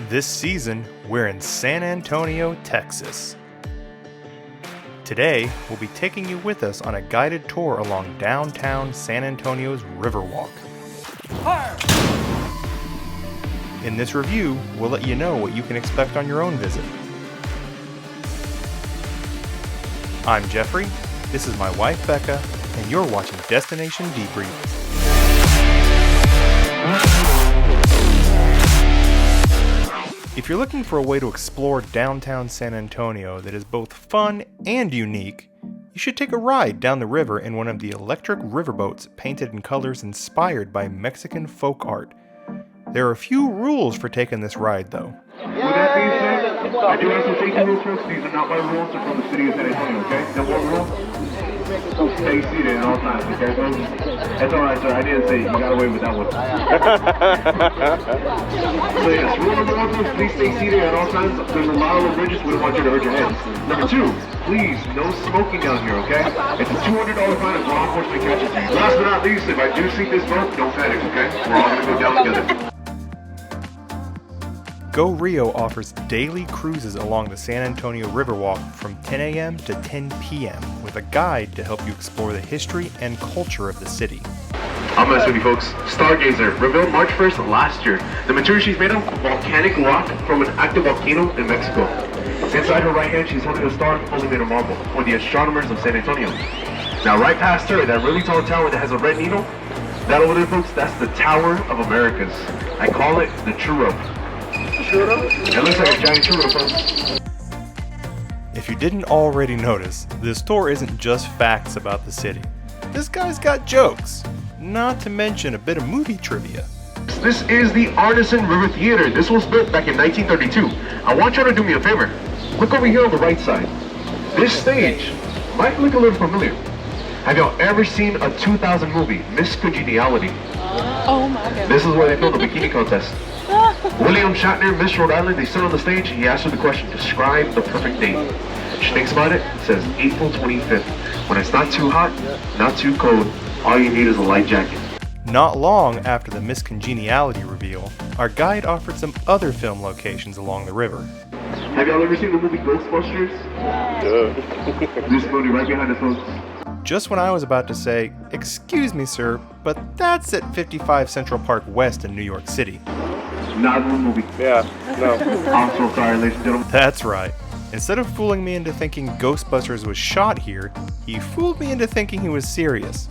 This season, we're in San Antonio, Texas. Today, we'll be taking you with us on a guided tour along downtown San Antonio's Riverwalk. In this review, we'll let you know what you can expect on your own visit. I'm Jeffrey, this is my wife Becca, and you're watching Destination Debrief. If you're looking for a way to explore downtown San Antonio that is both fun and unique, you should take a ride down the river in one of the electric riverboats painted in colors inspired by Mexican folk art. There are a few rules for taking this ride, though. With that being said, I do have some safety rules, folks. These are not my rules, they're from the city of San Antonio, okay? Number one rule, stay seated at all times, okay, folks? That's alright, sir. I didn't say it. You got away with that one. So yes, rule number one, folks, please stay seated at all times. There's a lot of the bridges, we don't want you to hurt your heads. Number two, please, no smoking down here, okay? It's a $200 fine if law enforcement catches you. Last but not least, if I do sink this boat, don't panic, okay? We're all gonna go down together. Go RIO offers daily cruises along the San Antonio Riverwalk from 10 a.m. to 10 p.m. with a guide to help you explore the history and culture of the city. I'm messing with you folks. Stargazer, revealed March 1st last year. The material she's made of volcanic rock from an active volcano in Mexico. Inside her right hand, she's holding a star fully made of marble for the astronomers of San Antonio. Now right past her, that really tall tower that has a red needle, that over there folks, that's the Tower of Americas. I call it the churro. It looks like a giant churro, folks. If you didn't already notice, this tour isn't just facts about the city. This guy's got jokes, not to mention a bit of movie trivia. This is the Artisan River Theater. This was built back in 1932. I want you to do me a favor. Look over here on the right side. This stage might look a little familiar. Have y'all ever seen a 2000 movie, Miss Congeniality? Oh my goodness. This is where they filmed the bikini contest. William Shatner, Miss Rhode Island, they sit on the stage, he asks her the question, describe the perfect date. She thinks about it, says April 25th. When it's not too hot, not too cold, all you need is a light jacket. Not long after the Miss Congeniality reveal, our guide offered some other film locations along the river. Have y'all ever seen the movie Ghostbusters? This movie right behind us, folks. Just when I was about to say, "Excuse me, sir, but that's at 55 Central Park West in New York City." Not in the movie. Yeah, no. I'm so sorry, ladies and gentlemen. That's right. Instead of fooling me into thinking Ghostbusters was shot here, he fooled me into thinking he was serious.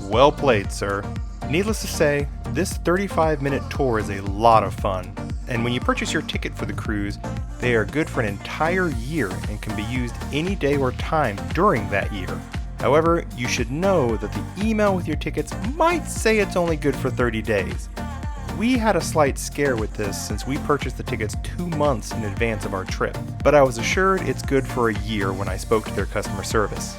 Well played, sir. Needless to say, this 35-minute tour is a lot of fun, and when you purchase your ticket for the cruise, they are good for an entire year and can be used any day or time during that year. However, you should know that the email with your tickets might say it's only good for 30 days. We had a slight scare with this since we purchased the tickets 2 months in advance of our trip, but I was assured it's good for a year when I spoke to their customer service.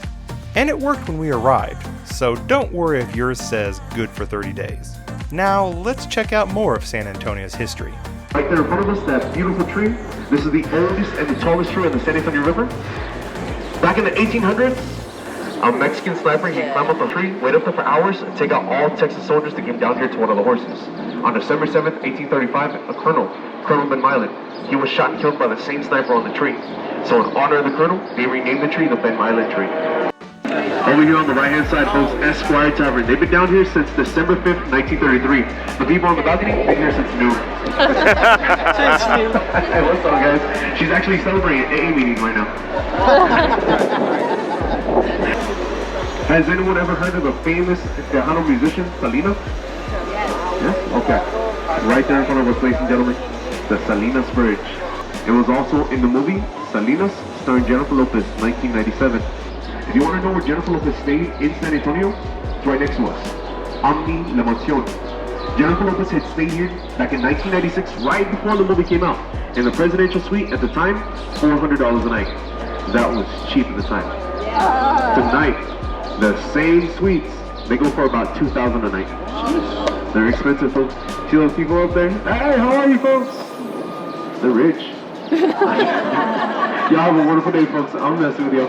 And it worked when we arrived, so don't worry if yours says good for 30 days. Now, let's check out more of San Antonio's history. Right there in front of us, that beautiful tree. This is the oldest and the tallest tree on the San Antonio River. Back in the 1800s, a Mexican sniper, he climbed up a tree, wait up there for hours, and take out all Texas soldiers that came down here to one of the horses. On December 7th, 1835, a Colonel Ben Milan, he was shot and killed by the same sniper on the tree. So in honor of the Colonel, they renamed the tree the Ben Milan tree. Over here on the right-hand side, folks, Esquire Tavern. They've been down here since December 5th, 1933. The people on the balcony, they've been here since noon. Since noon. Hey, what's up, guys? She's actually celebrating an AA meeting right now. Has anyone ever heard of a famous Tejano musician, Salinas? Yes. Okay. Right there in front of us, ladies and gentlemen, the Salinas Bridge. It was also in the movie Salinas, starring Jennifer Lopez, 1997. If you want to know where Jennifer Lopez stayed in San Antonio, it's right next to us. Omni La Mansión. Jennifer Lopez had stayed here back in 1996, right before the movie came out. In the presidential suite at the time, $400 a night. That was cheap at the time. Tonight, the same suites, they go for about $2,000 a night. They're expensive, folks. See those people up there? Hey, how are you, folks? They're rich. Y'all have a wonderful day, folks. I'm messing with you.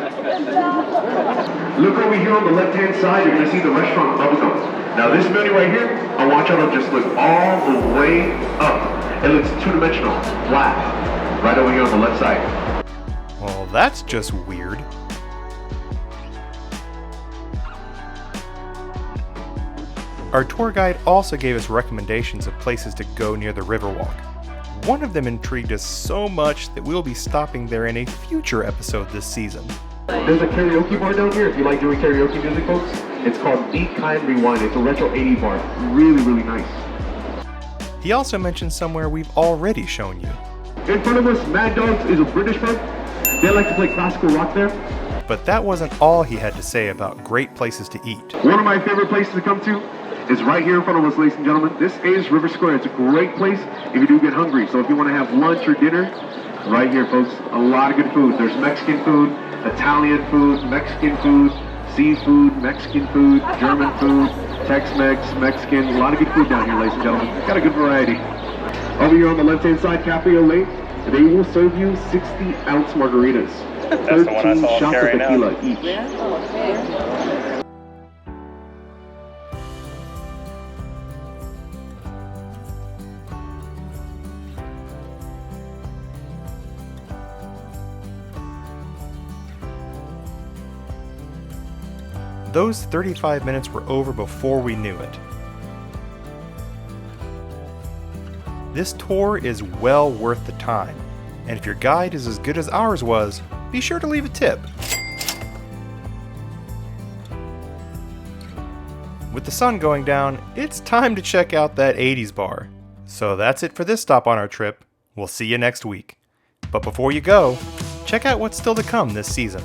Look over here on the left-hand side. You're going to see the restaurant Bubblegum. Now, this building right here, I want y'all to just look all the way up. It looks two-dimensional, flat, right over here on the left side. Well, that's just weird. Our tour guide also gave us recommendations of places to go near the Riverwalk. One of them intrigued us so much that we'll be stopping there in a future episode this season. There's a karaoke bar down here if you like doing karaoke music, folks. It's called Be Kind Rewind. It's a retro 80 bar. Really, really nice. He also mentioned somewhere we've already shown you. In front of us, Mad Dogs is a British pub. They like to play classical rock there. But that wasn't all he had to say about great places to eat. One of my favorite places to come to is right here in front of us, ladies and gentlemen. This is River Square. It's a great place if you do get hungry. So if you want to have lunch or dinner, right here, folks, a lot of good food. There's Mexican food, Italian food, Mexican food, seafood, Mexican food, German food, Tex-Mex, Mexican, a lot of good food down here, ladies and gentlemen. Got a good variety. Over here on the left-hand side, Cafe Olé, they will serve you 60-ounce margaritas. That's the one I saw shots of carrying tequila out. each. Those 35 minutes were over before we knew it. This tour is well worth the time, and if your guide is as good as ours was, be sure to leave a tip. With the sun going down, it's time to check out that 80s bar. So that's it for this stop on our trip. We'll see you next week. But before you go, check out what's still to come this season.